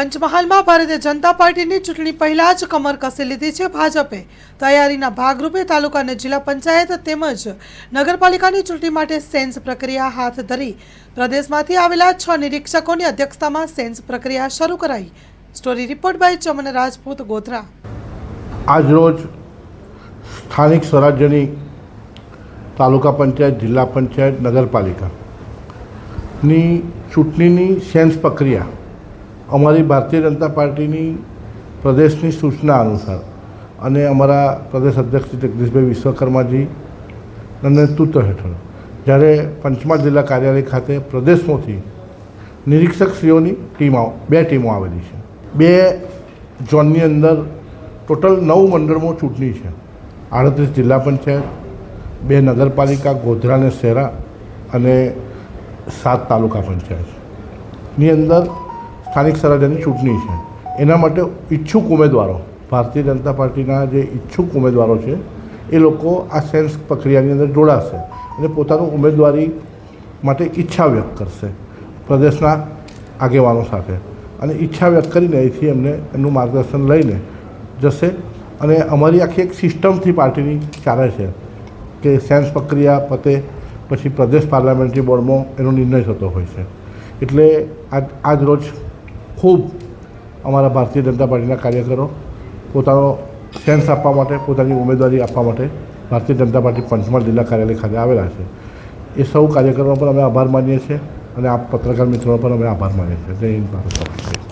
પંચમહાલમાં ભારતીય જનતા પાર્ટીની ચૂંટણી પહેલા જ કમર કસી લીધી છે ભાજપે। તૈયારીના ભાગરૂપે તાલુકા અને જિલ્લા પંચાયત તેમજ નગરપાલિકાની ચૂંટણી માટે સેન્સ પ્રક્રિયા હાથ ધરી પ્રદેશમાંથી આવેલા 6 નિરીક્ષકોની અધ્યક્ષતામાં સેન્સ પ્રક્રિયા શરૂ કરાઈ। Story report by Chaman Rajput Godhra. આજરોજ સ્થાનિક સ્વરાજ્યની તાલુકા પંચાયત, જિલ્લા પંચાયત, નગરપાલિકાની ચૂંટણીની સેન્સ પ્રક્રિયા અમારી ભારતીય જનતા પાર્ટીની પ્રદેશની સૂચના અનુસાર અને અમારા પ્રદેશ અધ્યક્ષ શ્રી જગદીશભાઈ વિશ્વકર્માજીના નેતૃત્વ હેઠળ જ્યારે પંચમહાલ જિલ્લા કાર્યાલય ખાતે પ્રદેશમાંથી નિરીક્ષકશ્રીઓની બે ટીમો આવેલી છે। બે ઝોનની અંદર ટોટલ 9 મંડળમાં ચૂંટણી છે। 38 જિલ્લા પંચાયત, 2 નગરપાલિકા ગોધરા અને શહેરા અને 7 તાલુકા પંચાયતની અંદર સ્થાનિક સ્વરાજ્યની ચૂંટણી છે। એના માટે ઈચ્છુક ઉમેદવારો, ભારતીય જનતા પાર્ટીના જે ઈચ્છુક ઉમેદવારો છે એ લોકો આ સેન્સ પ્રક્રિયાની અંદર જોડાશે અને પોતાનું ઉમેદવારી માટે ઈચ્છા વ્યક્ત કરશે પ્રદેશના આગેવાનો સાથે, અને ઈચ્છા વ્યક્ત કરીને અહીંથી એમને એમનું માર્ગદર્શન લઈને જશે। અને અમારી આખી એક સિસ્ટમથી પાર્ટીની ચાલે છે કે સેન્સ પ્રક્રિયા પતે પછી પ્રદેશ પાર્લામેન્ટરી બોર્ડમાં એનો નિર્ણય થતો હોય છે। એટલે આજ રોજ ખૂબ અમારા ભારતીય જનતા પાર્ટીના કાર્યકરો પોતાનો સેન્સ આપવા માટે, પોતાની ઉમેદવારી આપવા માટે ભારતીય જનતા પાર્ટી પંચમહાલ જિલ્લા કાર્યાલય ખાતે આવેલા છે। એ સૌ કાર્યકરોનો પણ અમે આભાર માનીએ છીએ અને આપ પત્રકાર મિત્રોનો પણ અમે આભાર માનીએ છીએ। જય હિન્દ, ભારત માતા।